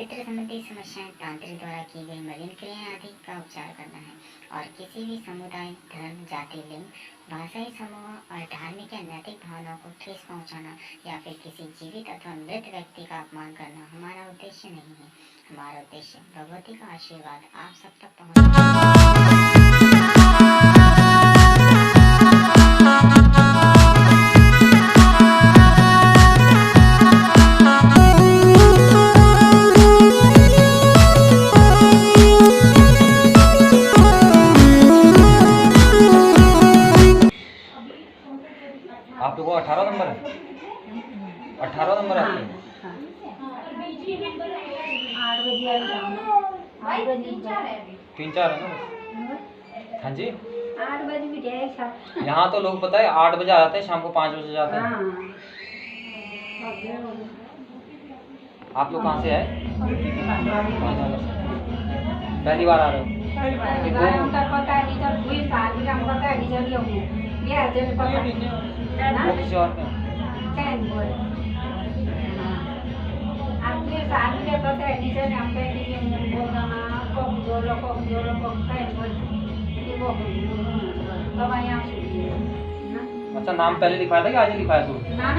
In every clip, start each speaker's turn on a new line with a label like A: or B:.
A: पितृ संबंधी समस्याएं तांत्रिक द्वारा की गई मलिन क्रियाएं आदि का उपचार करना है और किसी भी समुदाय, धर्म, जाति, लिंग, भाषाई समूह और धार्मिक या नैतिक भावनाओं को ठेस पहुंचाना या फिर किसी जीवित अथवा मृत व्यक्ति का अपमान करना हमारा उद्देश्य नहीं है। हमारा उद्देश्य भगवती का आशीर्वाद आप सब तक पहुंचाना।
B: आप लोगों को 18 नंबर है, 18 नंबर है। 3-4 है ना बस। हाँ जी,
C: 8 बजे भी जाएगा।
B: यहाँ तो लोग पता है 8 बजे आ जाते हैं, शाम को 5 बजे जाते हैं। आप लोग कहाँ से आए? पहली बार आ रहे हो? वो किसी और में? अच्छा, नाम पहले लिखवाया था कि आज ही लिखवाया? तू
C: ना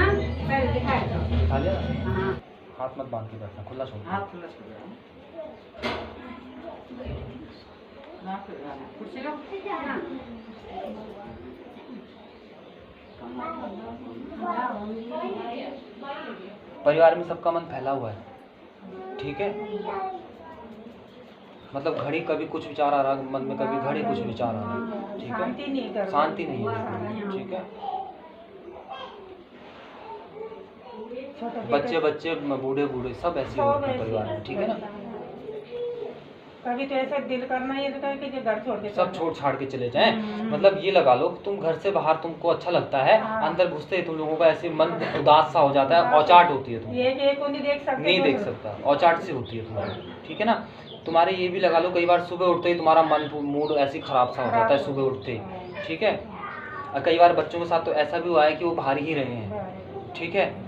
C: पहले दिखाया था।
B: लिखा लिया?
C: हाँ।
B: हाथ मत बांध के बैठना, खुला छोड़।
D: हाथ खुला छोड़ दो। कुर्सी लो।
B: परिवार में सबका मन फैला हुआ है, ठीक है? मतलब घड़ी कभी कुछ विचार आ रहा मन में, कभी घड़ी कुछ विचार आ रहा, ठीक है? शांति नहीं है, ठीक है? बच्चे बच्चे, बूढ़े बूढ़े सब ऐसे हो रखे हैं परिवार में, ठीक है ना?
D: कभी तो ऐसा दिल करना ही रहता है कि जो घर छोड़ के
B: सब छोड़ छाड़ के चले जाएं। मतलब ये लगा लो, तुम घर से बाहर तुमको अच्छा लगता है, अंदर घुसते ही तुम लोगों का ऐसे मन उदास सा हो जाता है, औचाट होती है तुम्हारी।
D: ये को नहीं देख सकते,
B: नहीं देख सकता, औचाट सी होती है तुम्हारी, ठीक है ना? तुम्हारे ये भी लगा लो, कई बार सुबह उठते ही तुम्हारा मन मूड ऐसे खराब सा हो जाता है सुबह उठते ही, ठीक है? और कई बार बच्चों के साथ तो ऐसा भी हुआ है कि वो बाहर ही रहे हैं, ठीक है?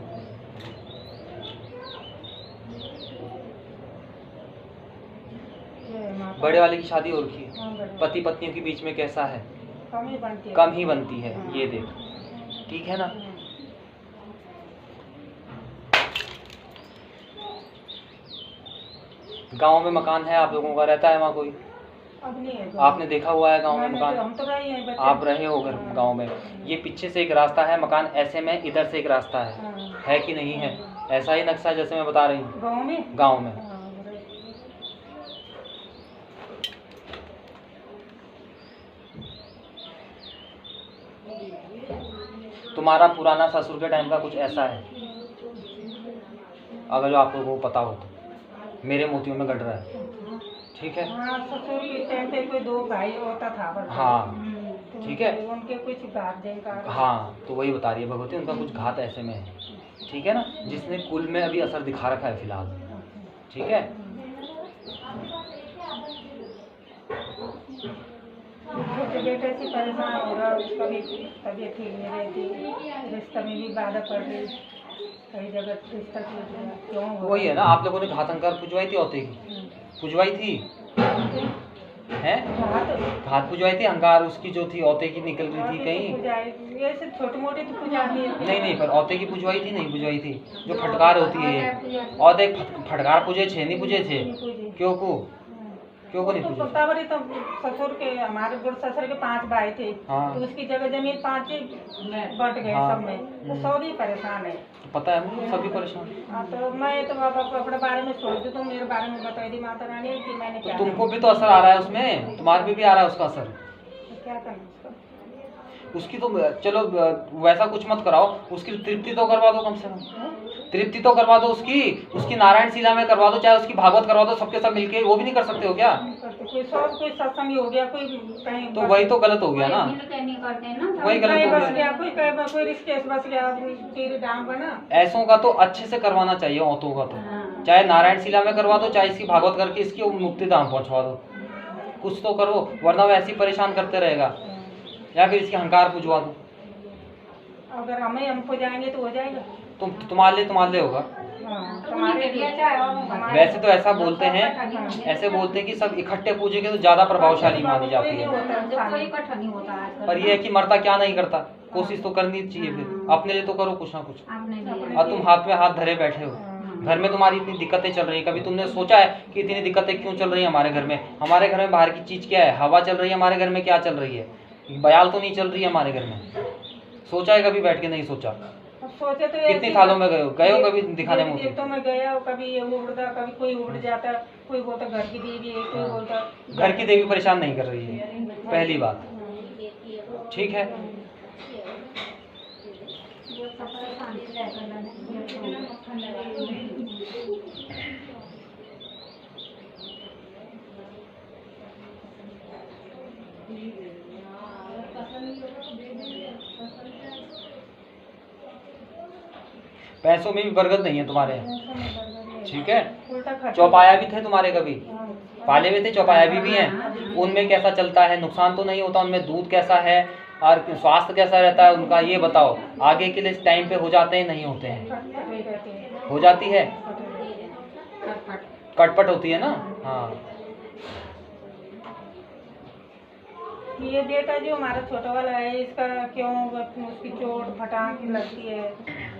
B: बड़े वाले की शादी हो रखी है, पति पत्नियों के बीच में कैसा है? कम ही बनती है, ये देख, ठीक है ना? गांव में मकान है आप लोगों का, रहता है वहाँ कोई?
D: अब नहीं है।
B: आपने देखा हुआ है गांव में मकान?
D: हम तो रहे हैं,
B: आप रहे हो घर गांव में। ये पीछे से एक रास्ता है मकान ऐसे में, इधर से एक रास्ता है कि नहीं है? ऐसा ही नक्शा जैसे मैं बता रही हूँ
D: गाँव में।
B: गाँव में। तुम्हारा पुराना ससुर के टाइम का कुछ ऐसा है, अगर जो आप लोगों को पता हो तो? मेरे मोतियों में गड़ रहा है, ठीक है?
D: ससुर के टाइम पे कोई 2 भाई होता था।
B: हाँ, ठीक है?
D: उनके कुछ घात देगा।
B: हाँ, तो वही बता रही है भगवती, उनका कुछ घात ऐसे में है, ठीक है ना? जिसने कुल में अभी असर दिखा रखा है फिलहाल, ठीक है?
D: छोटे बेटे से परेशान हो रहा, उसका भी तबीयत ठीक नहीं रहती, रिश्ता में भी बाधा पड़ रही, कई जगह रिश्ता टूट गया। क्यों?
B: वही है ना, आप लोगों ने घातंकार पुजवाई थी, औते की पुजवाई थी, हैं? घात पुजवाई थी, अंगार उसकी जो थी औते की निकल रही थी कहीं?
D: ये सब छोटी मोटी तो पूजा
B: नहीं, पर औते की पुजवाई थी? नहीं पुजवाई थी, जो फटकार होती है औते फटकार पूजे छे, नहीं पूजे थे? क्यों को नहीं पूजे?
D: तो ससुर के, हमारे बुढ़ ससुर के 5 भाई थे।
B: हाँ।
D: तो उसकी जगह जमीन 5 बट गए। हाँ। सब में तो सभी परेशान है।
B: तो पता है मुझे, सभी परेशान।
D: हाँ, तो मैं तो अपने बारे में सोच दूँ, तो मेरे बारे में बता दी माता रानी कि मैंने क्या।
B: तुमको भी तो असर आ रहा है उसमें, तुम्हारे पे भी आ रहा है उसका असर।
D: तो क्या करना
B: उसकी तो चलो वैसा कुछ मत कराओ, उसकी तृप्ति तो करवा दो, कम से कम तृप्ति तो करवा दो उसकी नारायण शिला में करवा दो, चाहे उसकी भागवत करवा दो, सबके सब मिलके। वो भी नहीं कर सकते हो क्या?
D: कोई सत्संग हो गया, कोई कहीं,
B: तो वही तो गलत हो गया ना, वही गलत हो गया।
D: कोई रिश्ते बस गया,
B: ऐसों का तो अच्छे से करवाना चाहिए, औतों का तो चाहे नारायण शिला में करवा दो, चाहे इसकी भागवत करके इसकी मुक्ति धाम पहुंचवा दो, कुछ तो करो, वरना वो ऐसे ही परेशान करते रहेगा। या फिर इसके अहंकार पुजवा दो।
D: अगर हम पुजाएंगे तो हो जाएगा।
B: तुम्हारे लिए होगा,
D: हाँ, तुम्हारे लिए चाहे और हमारे
B: वैसे तो ऐसा बोलते हैं, ऐसे बोलते हैं कि सब इकट्ठे पूजेंगे तो ज़्यादा प्रभावशाली मानी जाती है।
C: कोई इकट्ठा नहीं होता है।
B: पर ये है कि मरता क्या नहीं करता, कोशिश तो करनी चाहिए, फिर अपने लिए तो करो कुछ ना कुछ।
C: आपने भी
B: और तुम हाथ में हाथ धरे बैठे हो, घर में तुम्हारी इतनी दिक्कतें चल रही है, कभी तुमने सोचा है कि इतनी दिक्कतें क्यों चल रही है हमारे घर में? हमारे घर में बाहर की चीज़ क्या है? हवा चल रही है, हमारे घर में क्या चल रही है? बयाल तो नहीं चल रही है हमारे घर में। सोचा है कभी बैठ के? नहीं सोचा।
D: अब सोचे तो
B: कितनी
D: ऐसे-
B: थालों में गए हो कभी दिखाने
D: देवी
B: मूर्ति?
D: देवताओं में गया हो, कभी ये उड़ता, कभी कोई उड़ जाता, कोई बोलता घर की देवी है, कोई बोलता
B: घर की देवी परेशान नहीं कर रही है, पहली बात। ठीक है, पैसों में भी बरकत नहीं है तुम्हारे यहाँ। ठीक है,
D: उल्टा खर्चा।
B: चौपाया भी थे तुम्हारे कभी? पाले हुए थे चौपाया भी हैं? उनमें कैसा चलता है? नुकसान तो नहीं होता उनमें? दूध कैसा है और स्वास्थ्य कैसा रहता है उनका, ये बताओ। आगे के लिए टाइम पे हो जाते हैं, नहीं होते हैं?
D: खटखट रहते हैं।
B: हो जाती है,
C: खटखट।
B: कटपट होती है ना। हाँ,
D: ये बेटा जो हमारा छोटा वाला है, इसका क्यों उसकी चोट फटाक लगती है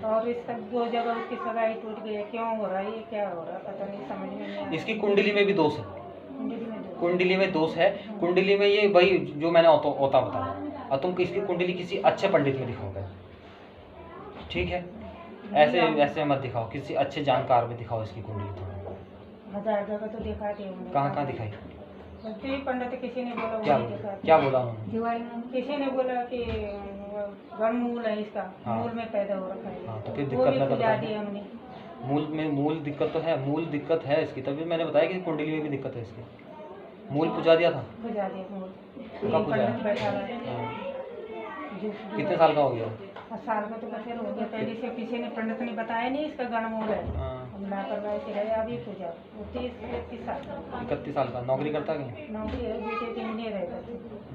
D: और इसका 2 जगह उसकी सगाई टूट गई है, क्यों हो रहा है, ये क्या हो रहा है, पता नहीं, समझ में नहीं आ रहा।
B: इसकी कुंडली में भी दोष है,
D: कुंडली में दो।
B: कुंडली में दोष है। कुंडली में ये वही जो मैंने होता बताया, और तुम इसकी कुंडली किसी अच्छे पंडित में दिखाओगे। ठीक है, ऐसे ऐसे मत दिखाओ, किसी अच्छे जानकार में दिखाओ इसकी कुंडली। तो
D: 1000 जगह तो दिखाते हैं।
B: कहाँ दिखाई?
D: जो पंडित किसी ने बोला
B: क्या
D: वही दिखाते।
B: क्या बोला उन्होंने?
C: दिवाली में
D: किसी ने बोला कि गणमूल है इसका,
B: हाँ।
D: मूल में पैदा हो रखा है।
B: हाँ, तो फिर
D: वो
B: दिक्कत
D: भी
B: ना
D: बुझा
B: बताइए।
D: दिया हमने।
B: मूल दिक्कत तो है, मूल दिक्कत है इसकी, तभी मैंने बताया कि कुंडली में भी दिक्कत है इसकी। मूल पुजा दिया था?
D: बुझा दिया मूल।
B: कब बुझाया?
D: पंडित बैठा हुआ है।
B: हाँ।
D: जो-
B: कितने साल का हो गया?
D: साल में तो बचेर हो गया, पहले से किसी ने पंडित ने बताया नहीं इसका गणमूल है।
B: हाँ,
D: हम लापरवाही से रहे, अभी पूजा वो 30-31 साल का।
B: 31 साल का। नौकरी करता है कहीं?
D: नौकरी है, बेटे के इंजीनियर है,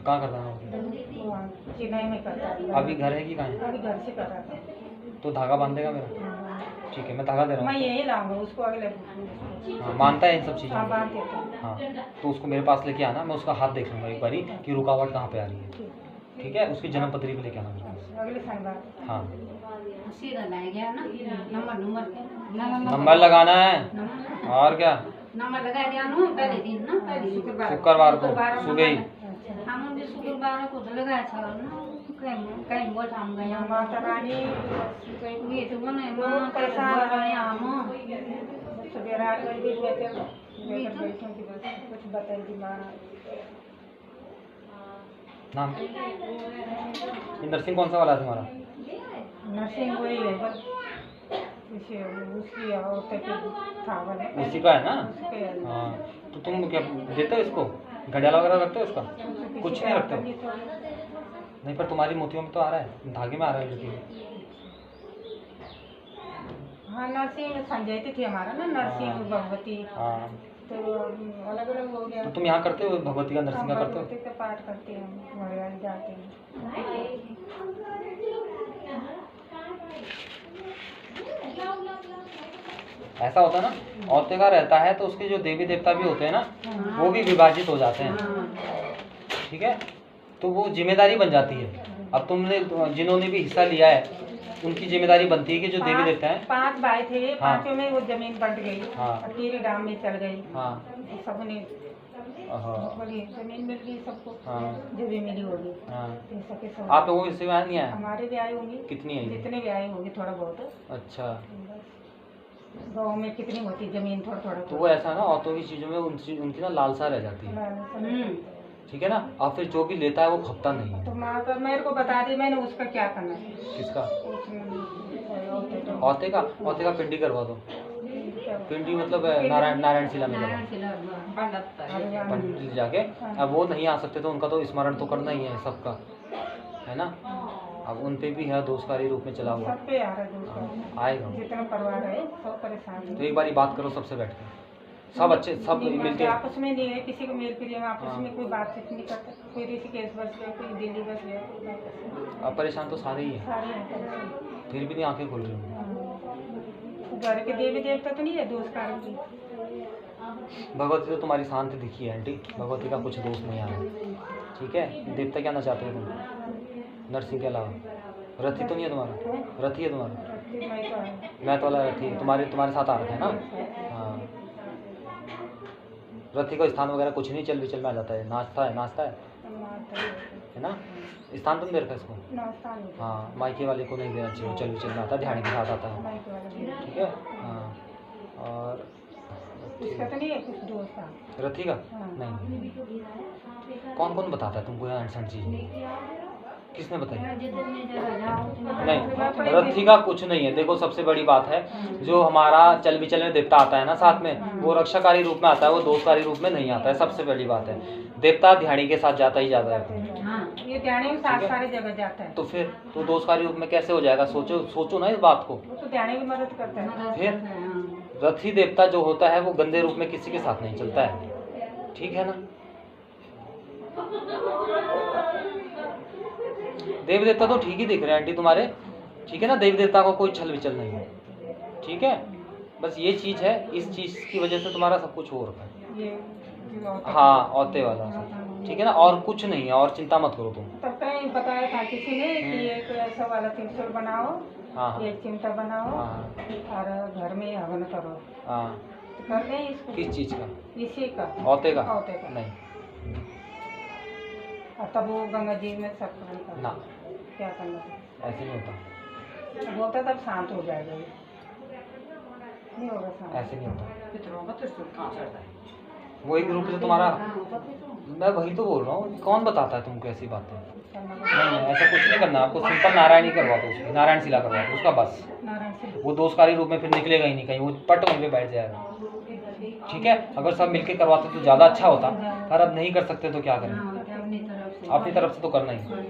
B: कहाँ करता है नौकरी?
D: वो वहाँ चेन्नई में करता है।
B: अभी घर है कि कहाँ है?
D: अभी घर से कर रहा था।
B: तो धागा बांध देगा मेरा?
D: हाँ।
B: ठीक है, मैं धागा दे रहा
D: मैं
B: हूँ।
D: यही लाऊंगा उसको अगले।
B: हाँ, मानता है इन सब चीज़ों
D: हाँ,
B: में?
D: बांध देते हैं।
B: हाँ, तो उसको मेरे पास लेके आना, मैं उसका हाथ देख लूँगा एक बारी कि रुकावट कहाँ पे आ रही है।
D: ठीक।
B: ठीक है, उसकी जन्म पत्री भी लेके आना मेरे पास।
D: अगले शनिवार।
B: हाँ,
C: सीधा लाया गया ना, नंबर
B: नंबर लगाना है
C: नंबर
B: और क्या।
C: नंबर लगा दिया ना पहले दिन ना, पहले
B: शुक्रवार को सुबह ही।
D: अच्छा।
C: हम भी शुक्रवार को तो लगाया था ना, कहीं बोल हम गए हम
D: माता रानी
C: ये तो बने
D: बहुत परेशान
C: गए हम
D: सवेरा 8 बजे भी लेकर बैठूं कि बस कुछ बताइए माँ।
B: नाम इंदर सिंह कौन सा वाला है तुम्हारा?
D: नर्सिंग वही है बस इसे उसकी औरतें के था वाला।
B: उसी का है ना?
D: उसके है।
B: हाँ, तो तुम क्या देते हो इसको? घड़ियाल वगैरह रखते हो इसका? कुछ नहीं रखते हो? नहीं, पर तुम्हारी मोतियों में तो आ रहा है, धागे में आ रहा है लड़की में।
D: हाँ, नर्सिंग संजय थी हमारा ना, नर्सिंग
B: हाँ।
D: भगवती,
B: हाँ,
D: तो अलग अलग हो गया।
B: तो तुम यहाँ करते हो भगवती का नरसिंह का करते
D: भगवती का पाठ करते हैं हम, मलयाली जाते हैं।
B: हो? ऐसा होता है ना, औरतें का रहता है तो उसके जो देवी देवता भी होते हैं ना, वो भी विभाजित हो जाते हैं। ठीक है, तो वो जिम्मेदारी बन जाती है। अब तुमने जिन्होंने भी हिस्सा लिया है उनकी जिम्मेदारी बनती है कि जो देवी देवता हैं।
D: 5 भाई थे,
B: हाँ।
D: 5 में वो जमीन बंट गई।
B: हाँ।
D: अकेली डाम में चल गई।
B: हाँ,
D: सबने
B: हाँ,
D: बोली जमीन मिल गई सबको,
B: हाँ,
D: जो भी मिली होगी।
B: हाँ।
D: ऐसा के सब
B: आप लोगों को इससे आया नहीं आया?
D: हमारे भी आए होंगे,
B: कितनी आई?
D: जितने भी आए होंगे थोड़ा बहुत।
B: अच्छा,
D: गाँव में कितनी होती जमीन, थोड़ा थोड़ा।
B: तो वो ऐसा ना, औरतों की चीज़ों में उनकी ना लालसा रह जाती है। ठीक है ना, और फिर जो भी लेता है वो खपता नहीं है।
D: तो माँ का मेरे को बता दी, मैंने उसका क्या करना है।
B: किसका?
D: उसमें
B: औरते का पिंडी करवा दो।
D: क्या-
B: पिंडी मतलब नारायण शिला में
C: नारायण
B: लगा
C: शिला पंडित
B: पंडित जी जाके। अब वो नहीं आ सकते तो उनका तो स्मरण तो करना ही है सबका, है ना। अब उन पे भी है दोषकारी रूप में चला हुआ।
D: सब पे आ रहा है दोस्त।
B: आएगा,
D: जितना परिवार है सब परेशान
B: तो
D: है।
B: एक बारी बात करो सबसे बैठ के, सब अच्छे सब मिलके।
D: आपस में नहीं है, किसी को मेल प्रिय में आपस में कोई बातचीत नहीं करता। कोई ऋषिकेश बस गया, कोई दिल्ली बस गया,
B: अब परेशान तो सारे ही हैं,
D: सारे हैं परेशान।
B: फिर भी नहीं आंखें खोल रही हूँ।
D: घर के देवी देवता तो नहीं है दोष कारण की।
B: भगवती तो तुम्हारी शांत दिखी है आंटी, भगवती का कुछ दोष नहीं आ रहा, ठीक है। देवता क्या ना चाहते हो तुम नरसिंह के अलावा? रथी तो नहीं है तुम्हारा? रथी है तुम्हारा? मैं तो वाला रथी तुम्हारे साथ आ रखे हैं ना? हाँ, रथी का स्थान वगैरह कुछ नहीं, चल विचल में आ जाता है, नाचता है ना? स्थान तुम दे रखा है इसको? हाँ, मायके वाले को नहीं देना चाहिए, चल विचल में आता है, ध्यान के साथ आता है, ठीक है। हाँ, और
D: इसका तो नहीं है कुछ दोष का?
B: रथी का?
D: हाँ।
B: नहीं। कौन कौन बताता है तुमको यहाँ इंसान चीज? किसने बताई?
C: जितनी जगह जाओ उतनी
B: नहीं, रथी का कुछ नहीं है। देखो सबसे बड़ी बात है, जो हमारा चल विचल में देवता आता है ना साथ में, वो रक्षाकारी रूप में आता है, वो दोषकारी रूप में नहीं आता है। सबसे बड़ी बात है, देवता ध्यानी के साथ जाता ही जाता है।
C: हाँ
D: ये ध्यान में साथ सारी जगह जाता है,
B: तो फिर तो दोषकारी रूप में कैसे हो जाएगा? सोचो ना इस बात को।
D: वो तो ध्यान की मदद करता है।
C: मदद
B: फिर?
C: करते हैं, हाँ।
B: रथी देवता जो होता है वो गंदे रूप में किसी के साथ नहीं चलता है, ठीक है ना। देव देवता तो ठीक ही दिख रहे हैं आंटी तुम्हारे, ठीक है ना। देव देवता को कोई छल विचल नहीं है, ठीक है। बस ये चीज है, इस चीज की वजह से तुम्हारा सब कुछ हो रखा है।
D: ये जो होता है।
B: हाँ, औते वाला सब, ठीक है ना। और कुछ नहीं है, और चिंता मत करो तुम।
D: तब कहीं बताया था किसी ने कि एक ऐसा वाला त्रिशूल बनाओ,
B: हाँ
D: एक चिमटा बनाओ
B: हाँ
D: और घर में हवन करो।
B: हाँ।
D: तो कर दें इसको?
B: किस चीज का?
D: इसी का,
B: औते का?
D: औते का।
B: नहीं
D: और तब वो गंगा जी में स्नान करना।
B: ना,
D: क्या करना है?
B: ऐसे नहीं होता,
D: बोलता तब शांत हो जाएगा ये। नहीं होगा शांत।
B: ऐसे नहीं होता।
C: पितरों का त्रिशूल कहाँ चढ़ता है?
B: वो एक रूप से तुम्हारा,
C: हाँ, होता पितरों।
B: मैं वही तो बोल रहा हूँ। कौन बताता है तुमको ऐसी बातें?
D: करना
B: नहीं, ऐसा कुछ नहीं करना आपको। सिंपल नारायण ही करवा दो, उसकी नारायण शिला करवा दो उसका, बस।
D: नारायण से।
B: वो दोषकारी रूप में फिर निकलेगा ही नहीं कहीं, वो पट वहीं पे बैठ जाएगा, ठीक है। अगर सब मिलके करवाते तो ज़्यादा अच्छा होता, पर अब नहीं कर सकते तो क्या करें,
C: हाँ, अपनी तरफ से
B: अपनी तरफ से तो करना ही है।